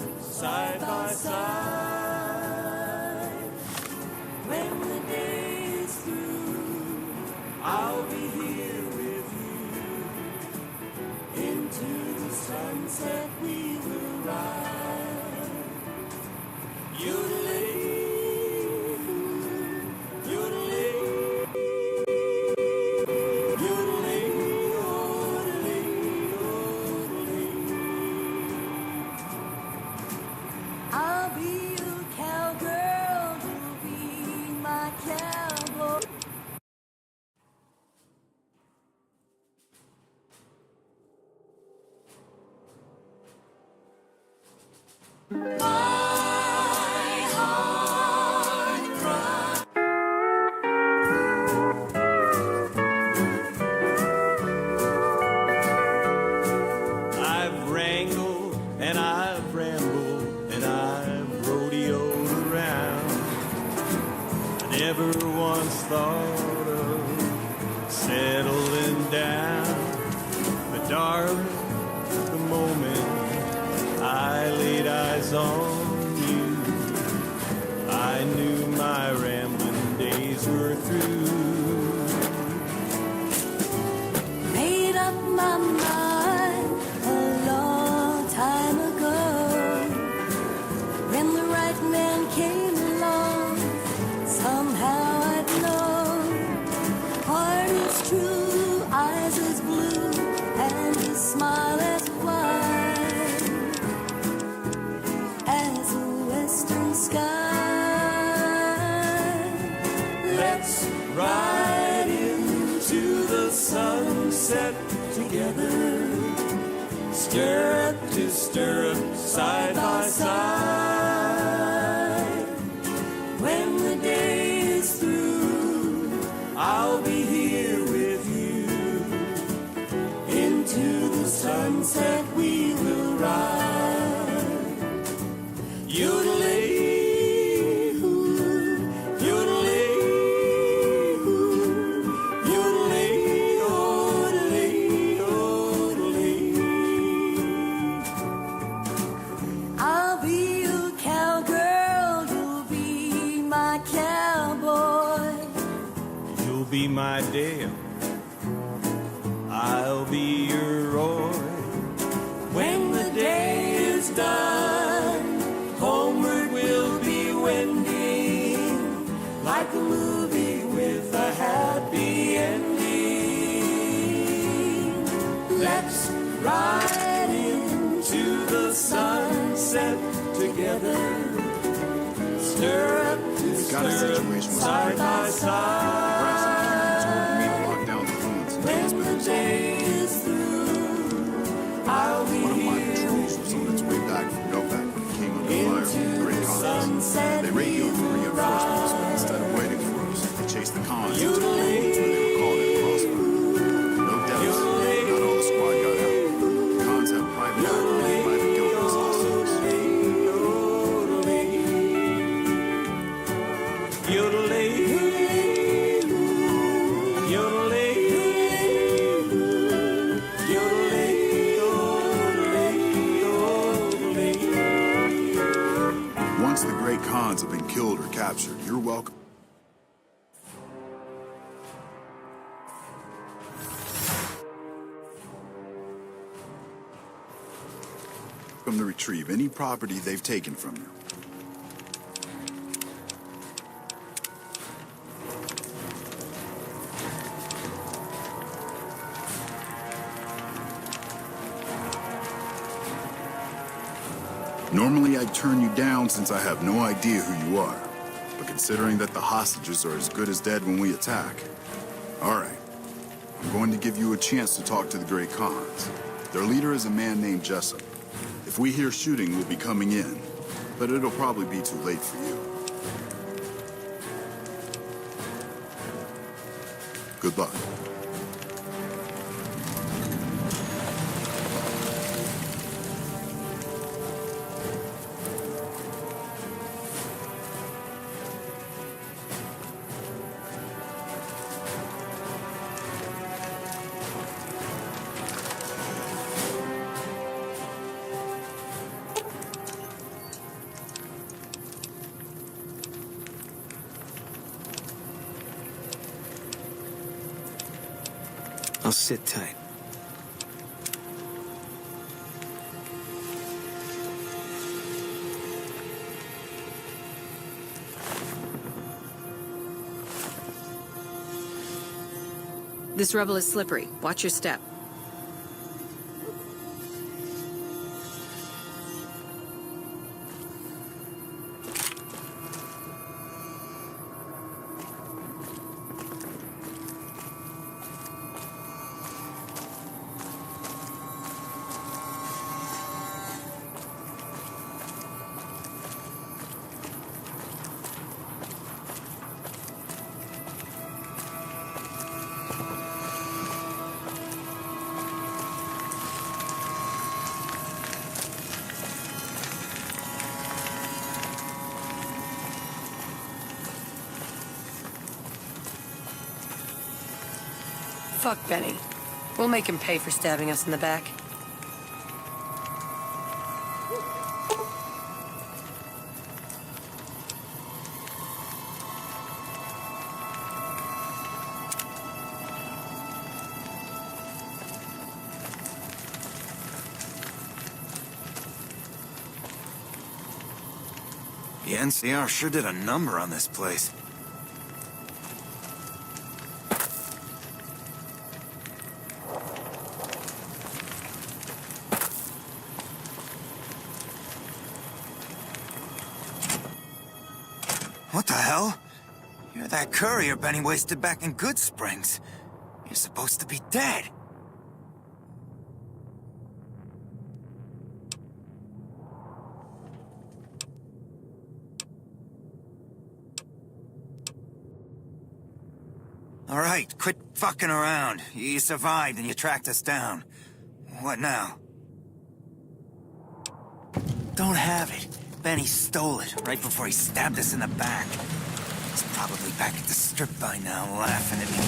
stirrup, side by side. When the day is through, I'll be here with you. Into the sunset we will ride. Yodeling, yodeling, yodeling, yodeling, yodeling. I'll be your cowgirl, you'll be my cowboy. I've wrangled and I've rambled and I've rodeoed around. I never once thought of settling down. But darling, the moment I laid eyes on you, I knew my rambling days were through. Made up my mind a long time ago. When the right man came along, somehow I'd know. Heart is true, eyes as blue, and his smile as wide as a western sky. Let's ride into the sunset together, stirrup to stirrup, side by side. When the day is through, I'll be here with you. Into the sunset we will ride. Yodeling, yodeling, yodeling, yodeling, yodeling. I'll be your cowgirl, you'll be my cowboy. You'll be my Dale, I'll be your Roy. When the day is done, homeward we'll be wending, like a movie with a happy ending. Let's ride into the sunset together, stirrup to Got a stirrup, situation with side by side. Lock down the phones. When the day is through, I'll be One of my here patrols was on its way back from Novak when it came under fire from the Great Khans. They radioed for reinforcements, but instead of waiting for us, they chased the Khans into the woods where they were called in Crossfire. No doubt, not all the squad got out. The Khans have private actors who might have killed those hostages. Yodeling, yodeling, yodeling, yodeling, yodeling. Once the Great Khans have been killed or captured, you're welcome to retrieve any property they've taken from you. Normally I'd turn you down since I have no idea who you are, but considering that the hostages are as good as dead when we attack, all right, I'm going to give you a chance to talk to the Great Khans. Their leader is a man named Jessup. If we hear shooting, we'll be coming in, but it'll probably be too late for you. Good luck. I'll sit tight. This rubble is slippery. Watch your step. Fuck Benny. We'll make him pay for stabbing us in the back. The NCR sure did a number on this place. What the hell? You're that courier Benny wasted back in Good Springs. You're supposed to be dead. All right, quit fucking around. You survived and you tracked us down. What now? Don't have it. Benny stole it right before he stabbed us in the back. He's probably back at the strip by now, laughing at me.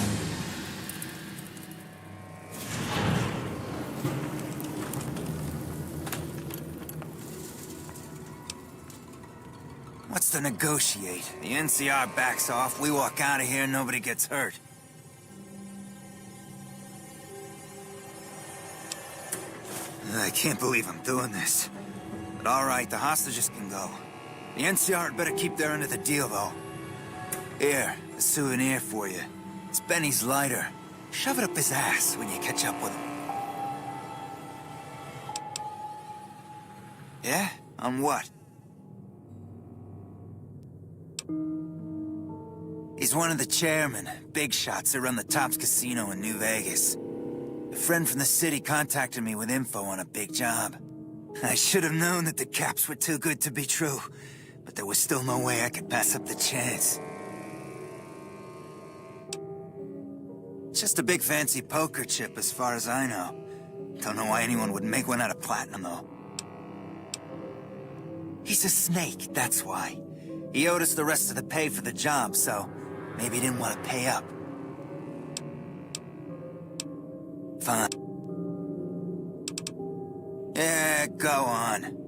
What's to negotiate? The NCR backs off, we walk out of here, nobody gets hurt. I can't believe I'm doing this. But all right, the hostages can go. The NCR had better keep their end of the deal, though. Here, a souvenir for you. It's Benny's lighter. Shove it up his ass when you catch up with him. Yeah? On what? He's one of the chairmen, big shots that run the Tops Casino in New Vegas. A friend from the city contacted me with info on a big job. I should have known that the caps were too good to be true, but there was still no way I could pass up the chance. Just a big fancy poker chip as far as I know. Don't know why anyone would make one out of platinum, though. He's a snake, that's why. He owed us the rest of the pay for the job, so maybe he didn't want to pay up. Fine. Yeah, go on.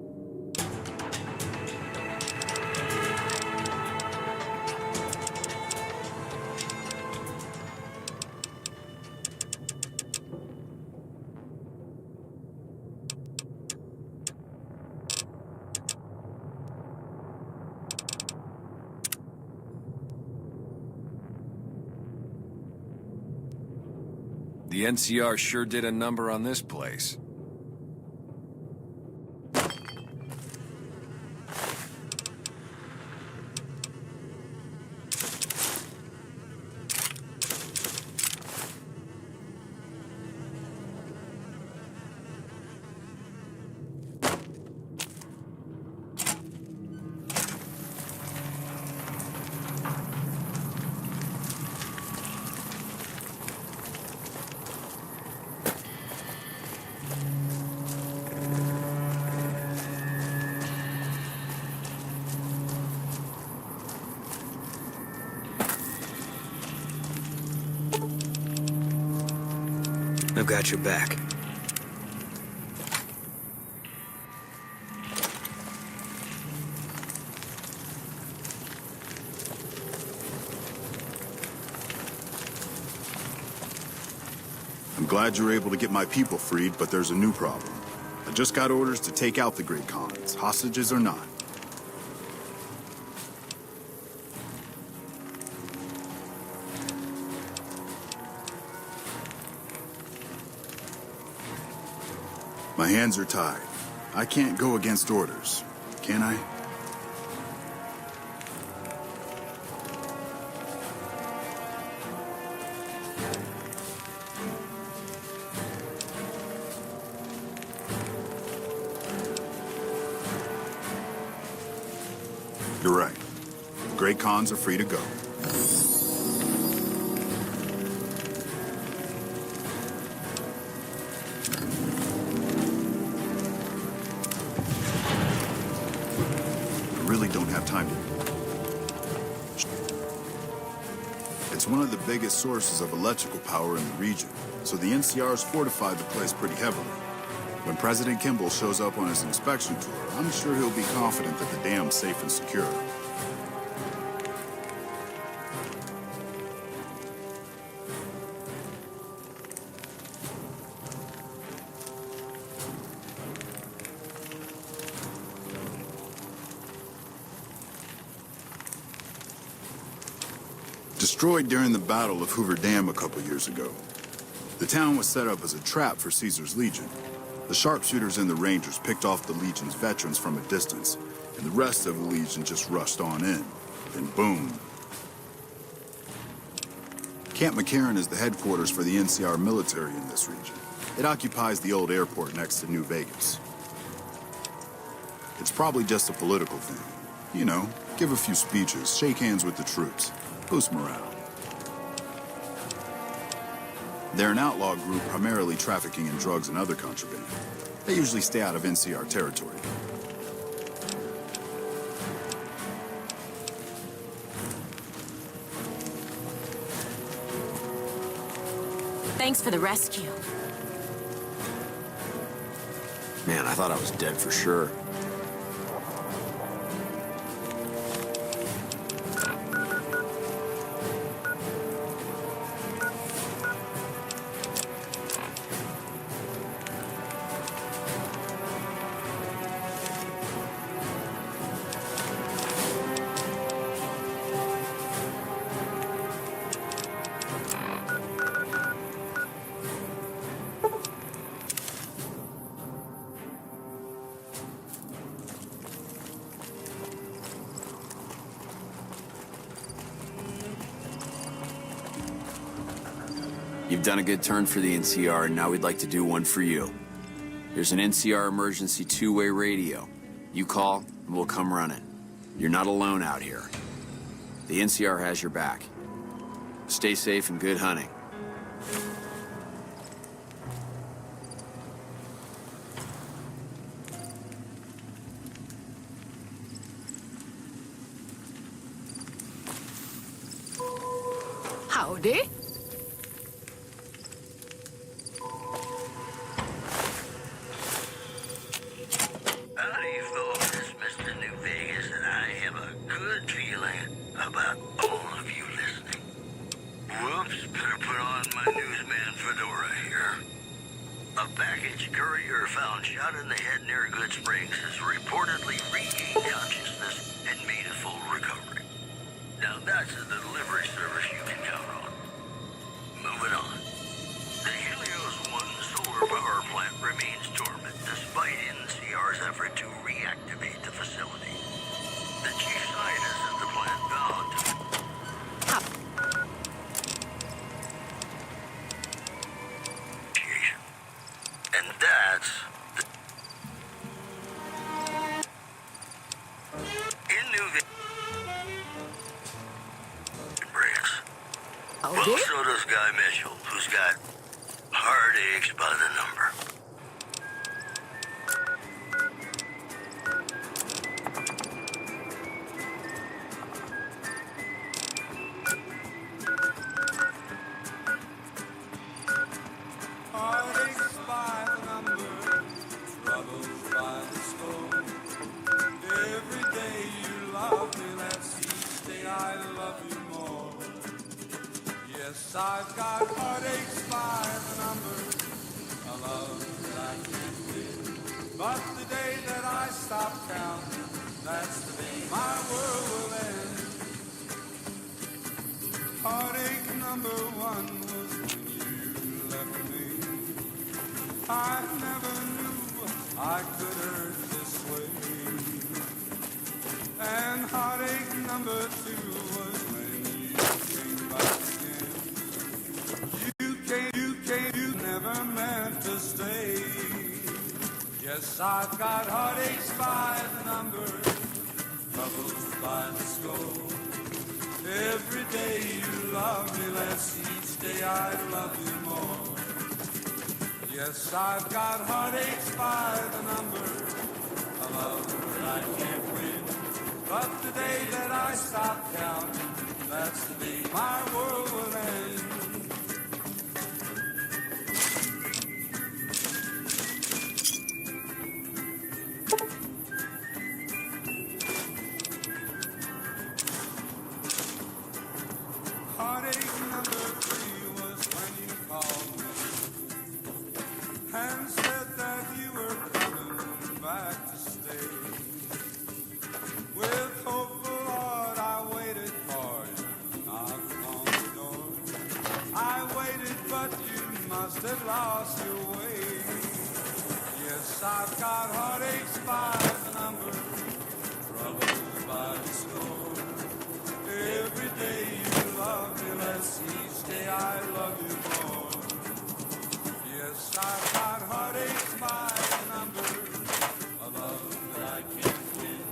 The NCR sure did a number on this place. I've got your back. I'm glad you were able to get my people freed, but there's a new problem. I just got orders to take out the Great Khans, hostages or not. My hands are tied. I can't go against orders, can I? You're right. The Great Khans are free to go. I really don't have time to... It's one of the biggest sources of electrical power in the region, so the NCR's fortified the place pretty heavily. When President Kimball shows up on his inspection tour, I'm sure he'll be confident that the dam's safe and secure. Destroyed during the Battle of Hoover Dam a couple years ago. The town was set up as a trap for Caesar's Legion. The sharpshooters and the Rangers picked off the Legion's veterans from a distance, and the rest of the Legion just rushed on in. Then boom. Camp McCarran is the headquarters for the NCR military in this region. It occupies the old airport next to New Vegas. It's probably just a political thing. You know, give a few speeches, shake hands with the troops, boost morale. They're an outlaw group primarily trafficking in drugs and other contraband. They usually stay out of NCR territory. Thanks for the rescue. Man, I thought I was dead for sure. You've done a good turn for the NCR, and now we'd like to do one for you. There's an NCR emergency two-way radio. You call, and we'll come running. You're not alone out here. The NCR has your back. Stay safe and good hunting. Howdy. Howdy, folks. It's Mr. New Vegas, and I have a good feeling about all of you listening. Whoops, better put on my newsman fedora here. A package courier found shot in the head near Good Springs has reportedly regained consciousness and made a full recovery. Now that's a delivery service you can count on. Moving on. The Helios 1 solar power plant remains dormant despite NCR's effort to reactivate the facility. The chief scientist at the plant vowed to... And that's... In New Vegas... Well, so does Guy Mitchell, who's got heartaches by the number. Heartaches by the number, troubles by the score. Every day you love me, that's each day I love you more. Yes, I've got heartaches by the number. But the day that I stop counting, that's the day my world will end. Heartache number one was when you left me. I never knew I could hurt this way. And heartache number two was when you came back again. You never meant to stay. Yes, I've got heartaches by the number, troubles by the score. Every day you love me less, each day I love you more. Yes, I've got heartaches by the number, a love that I can't win. But the day that I stop counting, that's the day my world will end. Heartache number three was when you called me and said that you were coming back to stay. With hopeful heart I waited for you, knocked on the door. I waited, but you must have lost your way. Yes, I've got heartaches by the number, troubles by the score. Every day you love me less, each day I love you more. Yes, I've got heartaches by the number, a love that I can't win.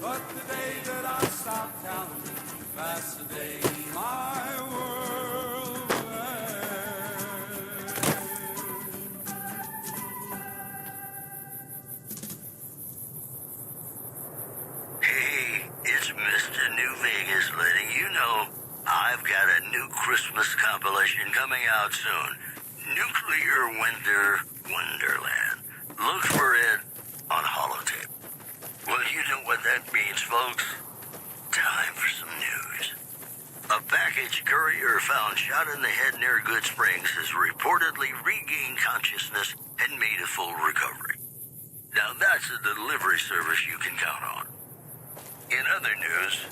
But the day that I stop counting, that's the day my world will end. Hey, it's Mr. New Vegas letting you know I've got a new Christmas compilation coming out soon. Nuclear Winter Wonderland. Look for it on holotape. Well, you know what that means, folks. Time for some news. A package courier found shot in the head near Good Springs has reportedly regained consciousness and made a full recovery. Now that's a delivery service you can count on. In other news,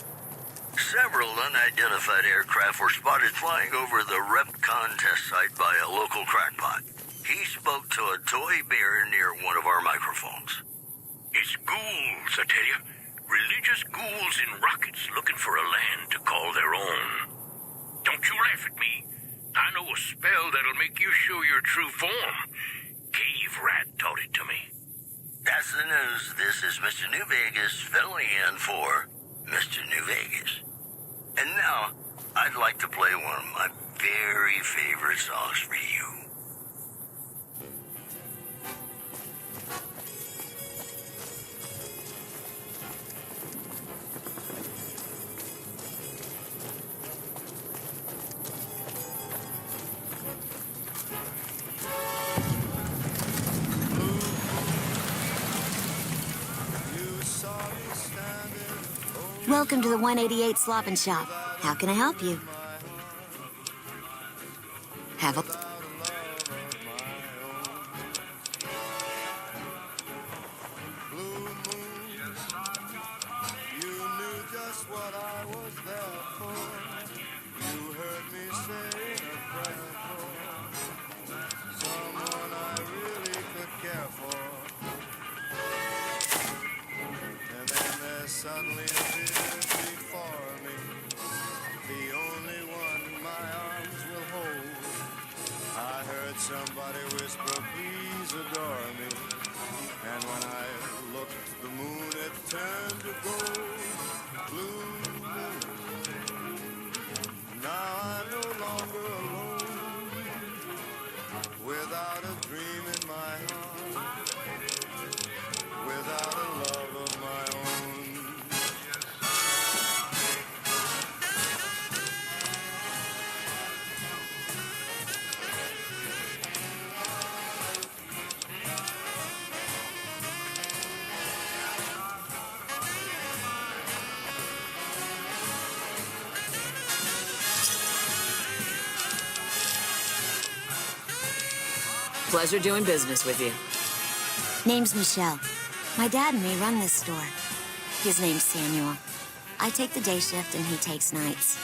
several unidentified aircraft were spotted flying over the REPCON test site by a local crackpot. He spoke to a toy bear near one of our microphones. It's ghouls, I tell you. Religious ghouls in rockets looking for a land to call their own. Don't you laugh at me. I know a spell that'll make you show your true form. Cave Rat taught it to me. That's the news. This is Mr. New Vegas filling in for Mr. New Vegas. And now, I'd like to play one of my very favorite songs for you. Welcome to the 188 Slop and Shop. How can I help you? Have a... Suddenly appeared before me, the only one my arms will hold. I heard somebody whisper, please adore me. And when I looked, the moon had turned to gold. Blue moon, now I'm no longer alone, without a dream in my heart, without a love of my own. Pleasure doing business with you. Name's Michelle. My dad and me run this store. His name's Samuel. I take the day shift and he takes nights.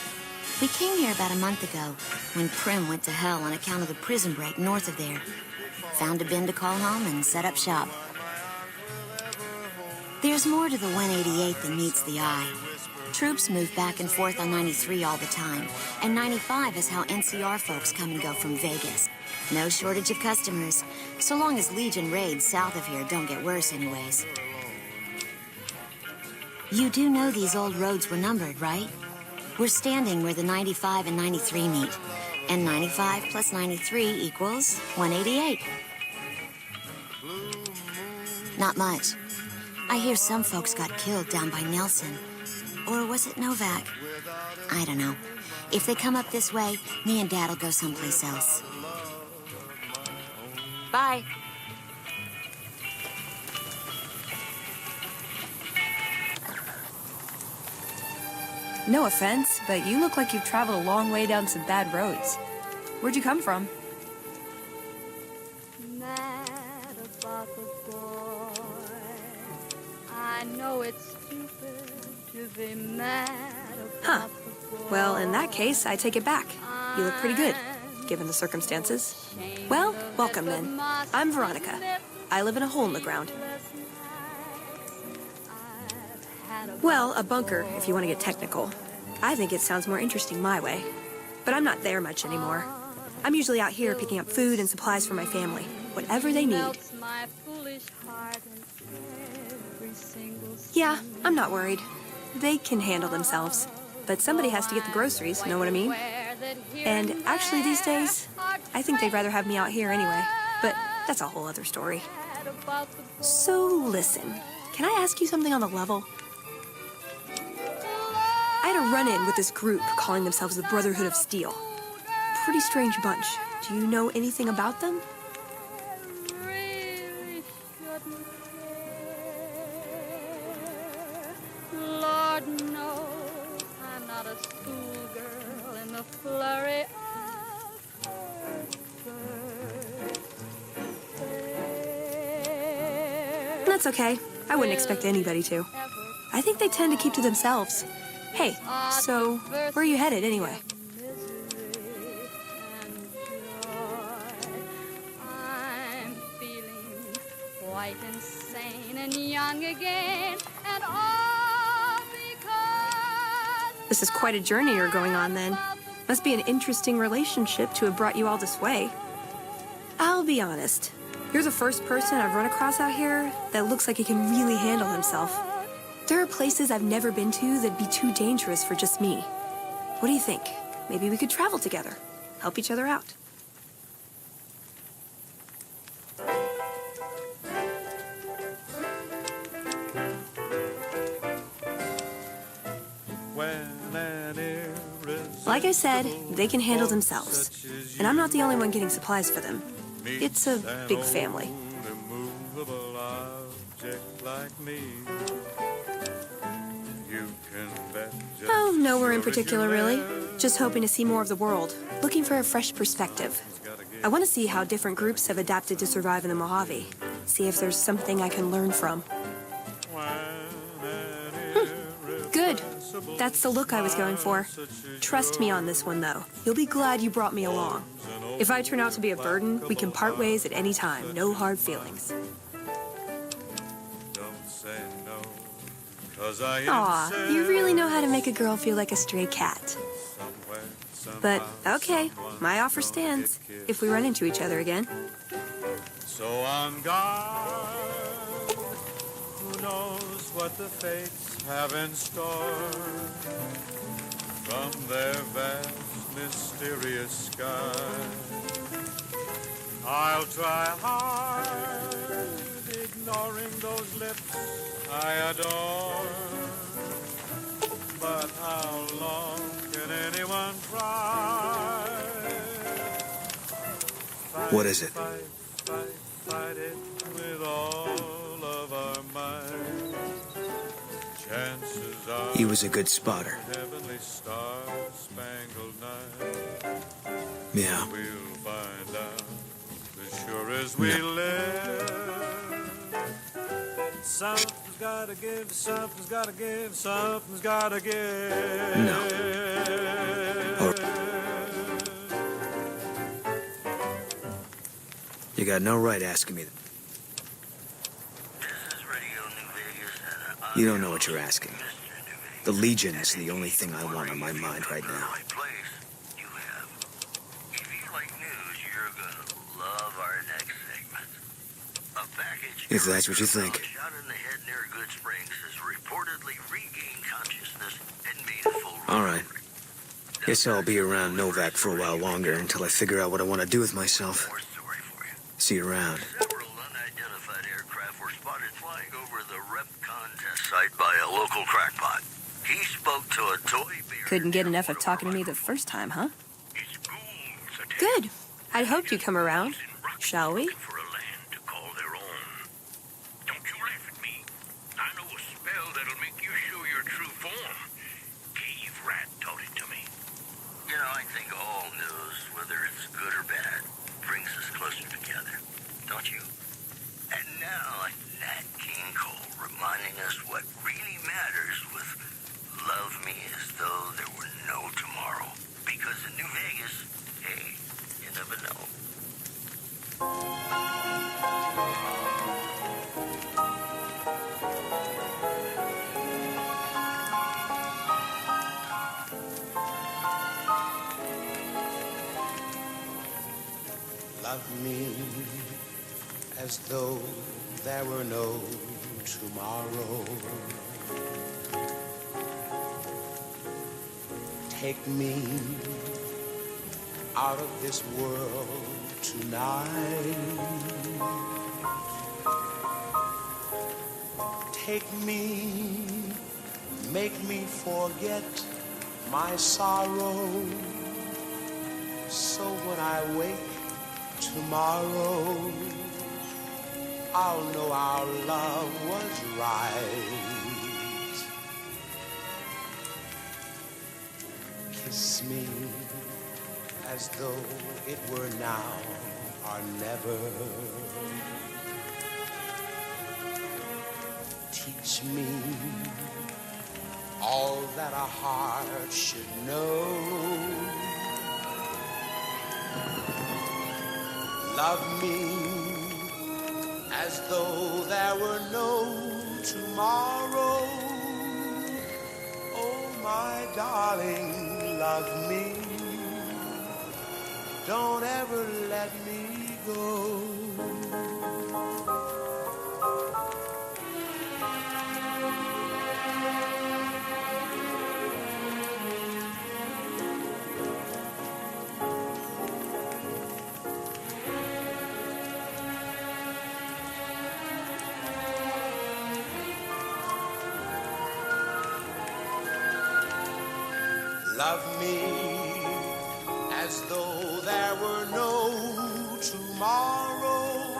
We came here about a month ago when Prim went to hell on account of the prison break north of there. Found a bin to call home and set up shop. There's more to the 188 than meets the eye. Troops move back and forth on 93 all the time, and 95 is how NCR folks come and go from Vegas. No shortage of customers, so long as Legion raids south of here don't get worse anyways. You do know these old roads were numbered, right? We're standing where the 95 and 93 meet, and 95 plus 93 equals 188. Not much. I hear some folks got killed down by Nelson. Or was it Novak? I don't know. If they come up this way, me and Dad'll go someplace else. Bye. No offense, but you look like you've traveled a long way down some bad roads. Where'd you come from? Mad about the boy. I know it's stupid to be mad about the boy. Well, in that case, I take it back. You look pretty good, given the circumstances. Well, welcome then. I'm Veronica. I live in a hole in the ground. Well, a bunker, if you want to get technical. I think it sounds more interesting my way. But I'm not there much anymore. I'm usually out here picking up food and supplies for my family. Whatever they need. Yeah, I'm not worried. They can handle themselves. But somebody has to get the groceries, know what I mean? And actually these days, I think they'd rather have me out here anyway. But that's a whole other story. So listen, can I ask you something on the level? I had a run-in with this group calling themselves the Brotherhood of Steel. Pretty strange bunch. Do you know anything about them? Lord knows I'm not a schoolgirl in the flurry of That's okay. I wouldn't expect anybody to. I think they tend to keep to themselves. Hey, so where are you headed anyway? I'm feeling quite insane and young again, and all because This is quite a journey you're going on then. Must be an interesting relationship to have brought you all this way. I'll be honest. You're the first person I've run across out here that looks like he can really handle himself. There are places I've never been to that'd be too dangerous for just me. What do you think? Maybe we could travel together, help each other out. Like I said, they can handle themselves. And I'm not the only one getting supplies for them. It's a big family. Oh, nowhere in particular, really. Just hoping to see more of the world. Looking for a fresh perspective. I want to see how different groups have adapted to survive in the Mojave. See if there's something I can learn from. Good. That's the look I was going for. Trust me on this one, though. You'll be glad you brought me along. If I turn out to be a burden, we can part ways at any time. No hard feelings. Aw, you really know how to make a girl feel like a stray cat. But, okay, my offer stands, if we run into each other again. So on guard, who knows what the fates have in store from their vast, mysterious sky. I'll try hard, ignoring those lips I adore. But how long can anyone try? What is it? Fight it with all of our might. Chances are He was a good spotter. heavenly star-spangled night. Yeah. We'll find out as sure as we live. Something's gotta give, something's gotta give, something's gotta give. No. You got no right asking me that. You don't know what you're asking. The Legion is the only thing I want on my mind right now. If that's what you think. Shot in the head near Good Springs has reportedly regained consciousness and made a full All right. recovery. Guess I'll be around Novak for a while longer until I figure out what I want to do with myself. More story for you. See you around. Several unidentified aircraft were spotted flying over the REPCON test site by a local crackpot. He spoke to a toy bear. Couldn't get enough of talking to me the first time, huh? Good. I'd hoped you'd come around. Shall we? For a land to call their own. Don't you laugh at me. I know a spell that'll make you show your true form. Cave Rat taught it to me. You know, I think all news, whether it's good or bad, brings us closer together. Don't you? And now, Nat King Cole reminding us what really matters with love me as though there were no tomorrow. Because in New Vegas, hey, you never know. Love me as though there were no tomorrow. Take me out of this world tonight. Take me, make me forget my sorrow. So when I wake tomorrow, I'll know our love was right. Kiss me as though it were now or never. Teach me all that a heart should know. Love me as though there were no tomorrow. Oh, my darling, love me. Don't ever let me go. Love me as though there were no tomorrow.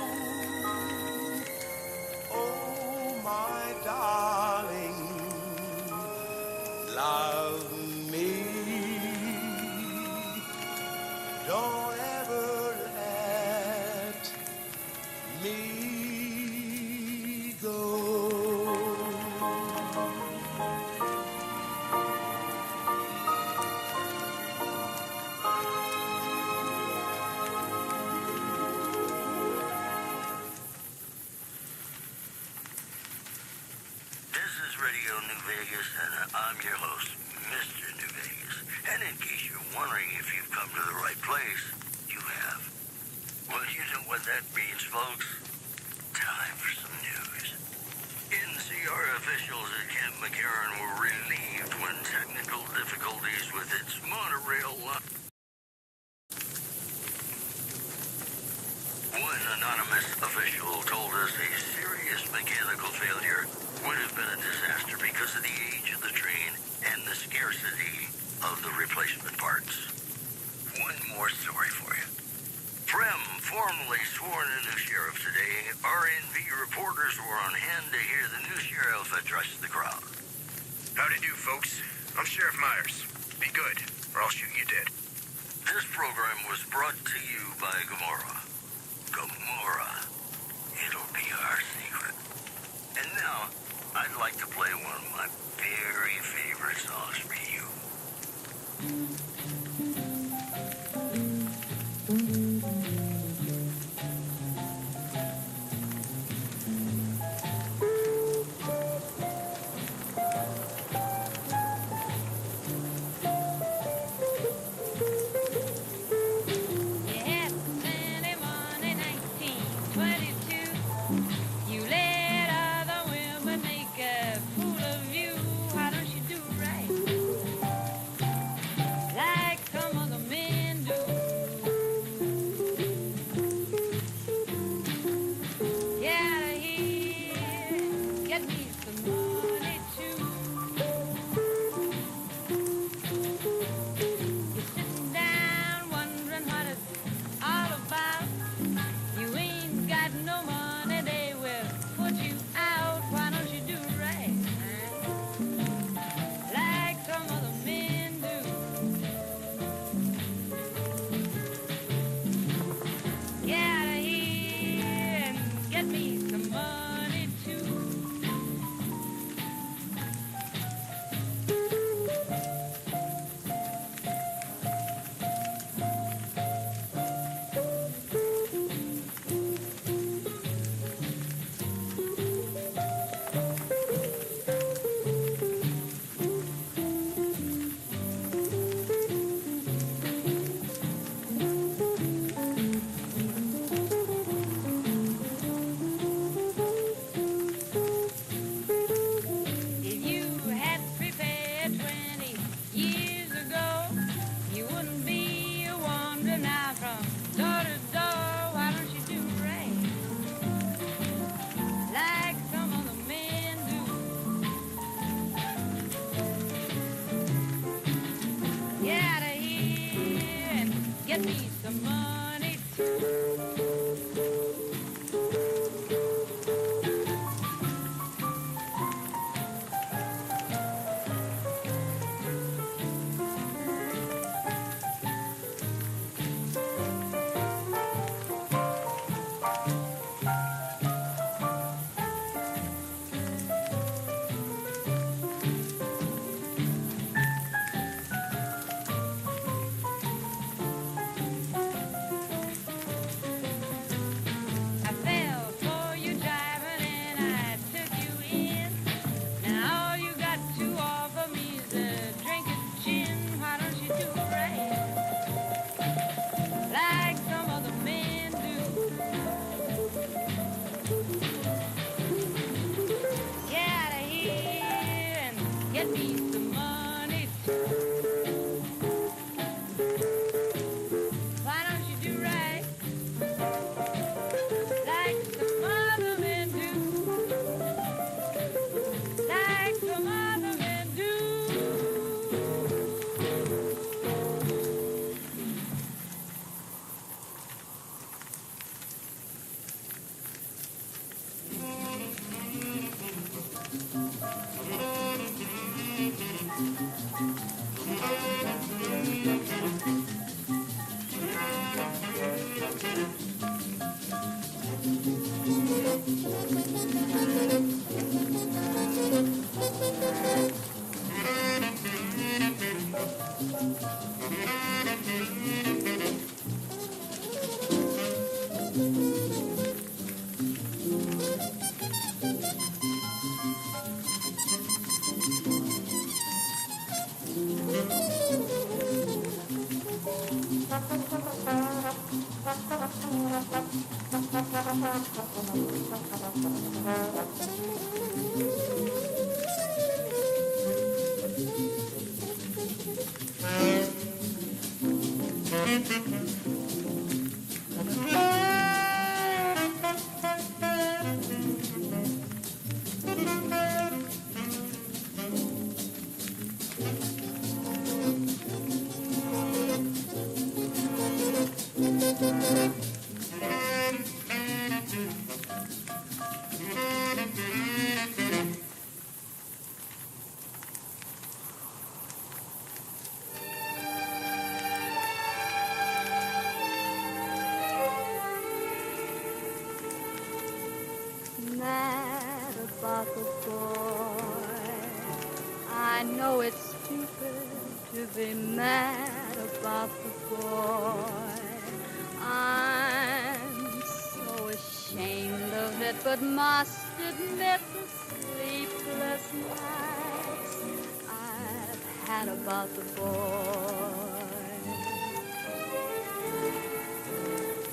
Oh, my darling, love me. Don't ever let me go. Radio New Vegas, and I'm your host, Mr. New Vegas. And in case you're wondering if you've come to the right place, you have. Well, you know what that means, folks. Time for some news. NCR officials at Camp McCarran were relieved when technical difficulties with its monorail line. One anonymous official told us a serious mechanical failure would have been a disaster because of the age of the train and the scarcity of the replacement parts. One more story for you. Prem formally sworn a new sheriff today. RNV reporters were on hand to hear the new sheriff address the crowd. Howdy do, folks. I'm Sheriff Myers. Be good, or I'll shoot you dead. This program was brought to you by Gamora. Gamora. It'll be our secret. And now, I'd like to play one of my very favorite songs for you. I know it's stupid to be mad about the boy. I'm so ashamed of it, but must admit the sleepless nights I've had about the boy.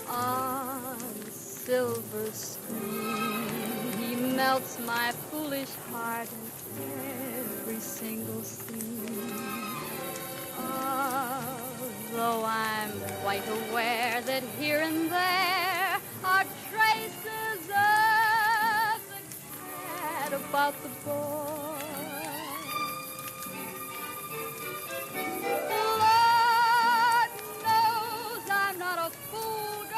On silver screen, he melts my foolish heart in every single scene. Although I'm quite aware that here and there are traces of the cat about the boy. Lord knows I'm not a fool girl.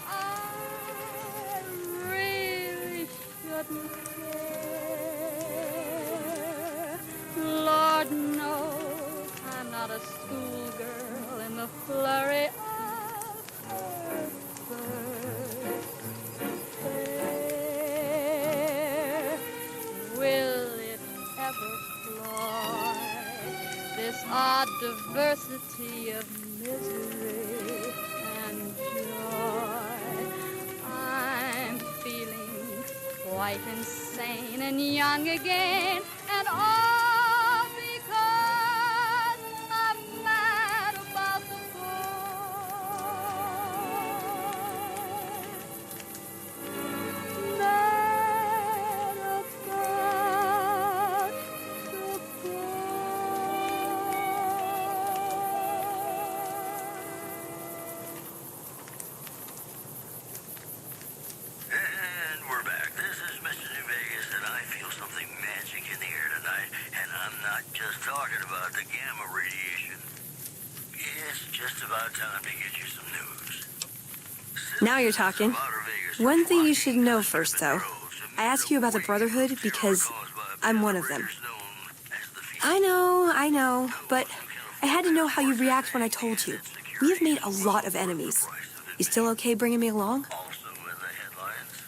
I really shouldn't care. Lord knows I'm not a schoolgirl in the flurry of her first affair. Will it ever fly this odd diversity of misery and joy? I'm feeling quite insane and young again, and all because I'm mad about the boy. Mad about the And we're back. This is Mr. New Vegas, and I feel something magic in the air tonight. And I'm not just talking about the gamma radiation. It's just about time to get you some news. Now you're talking. One thing you should know first, though. I asked you about the Brotherhood because I'm one of them. I know, but I had to know how you'd react when I told you. We have made a lot of enemies. You still okay bringing me along? Also in the headlines,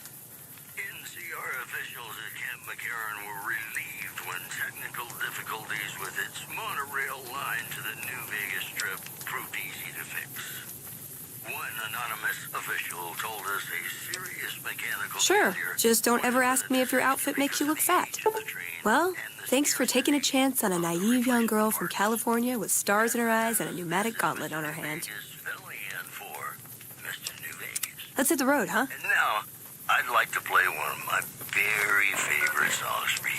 NCR officials at Camp McCarran were relieved when technical difficulties with its monorail line to the New Vegas Strip proved easy to fix. One anonymous official told us a serious mechanical Sure, failure just don't ever ask me if your outfit makes you look fat. Well, thanks for taking a chance on a naive young girl from California with stars in her eyes and a pneumatic gauntlet on her hand. Let's hit the road, huh? And now, I'd like to play one of my very favorite songs for you.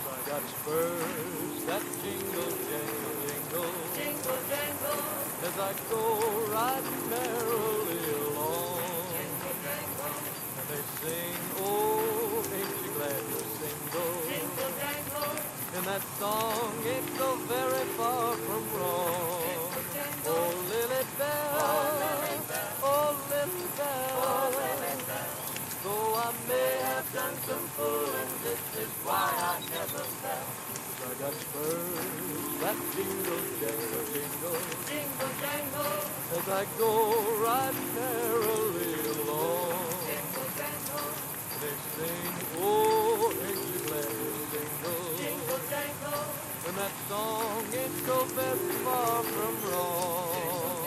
I got spurs that jingle, jangle, jingle, jingle, jangle, as I go riding merrily along. Jingle, jangle, and they sing, oh, ain't you glad you're single? Jingle, jangle, and that song ain't so very far from wrong. Jingle, jangle, oh, Lily Bell, oh, Lily Bell, oh, Lily Bell. Though I may have done some fooling, this is why I never fell. I got spurs that jingle, jangle, jingle, jingle, jangle, as I go riding merrily along. Jingle, jangle, they sing, oh, ain't you glad you're single? Jingle, jangle, and that song ain't so very far from wrong.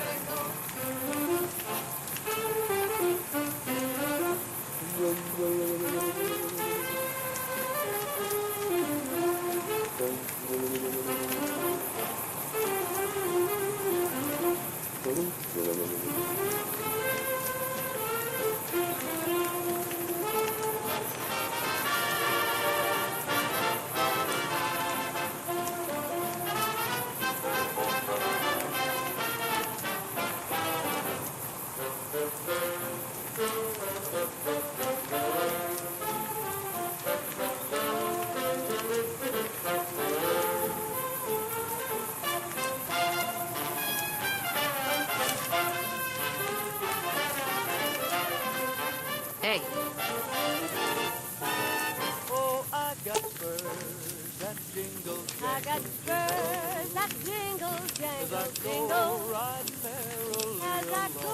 I got spurs that jingle, jangle, jingle. As I go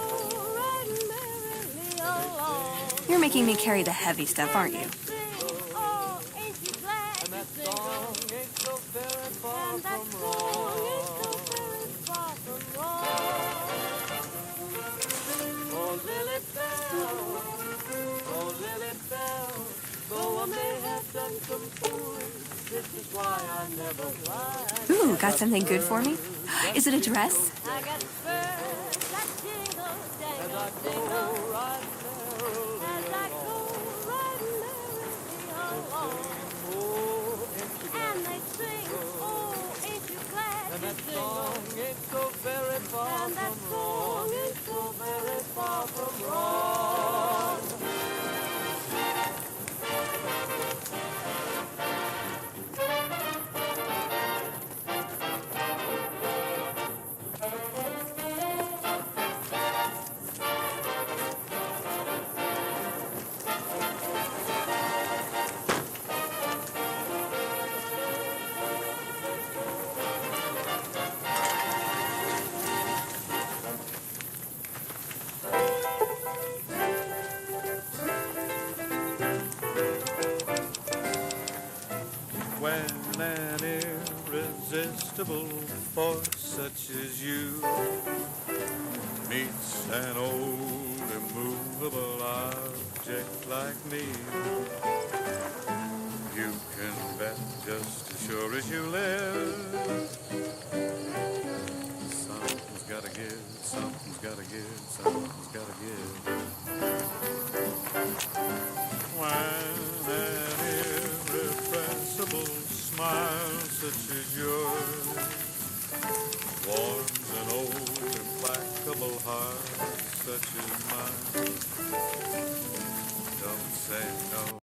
riding merrily along. You're making me carry the heavy stuff, aren't you? Oh, ain't you glad to sing? And that song ain't so very far from wrong. Oh, Lily Bell, though I may have done some fooling, this is why I never lied. Ooh, got something good for me? Is it a dress? I got spurs that jingle, jangle, jingle. As I go riding merrily along. And they sing, oh, ain't you glad to sing? And that song ain't so very far from wrong. When an irresistible force such as you meets an old immovable object like me, you can bet just as sure as you live, something's gotta give, something's gotta give, something's gotta give. When an irrepressible smile such as yours warms an old implacable heart such as mine, don't say no.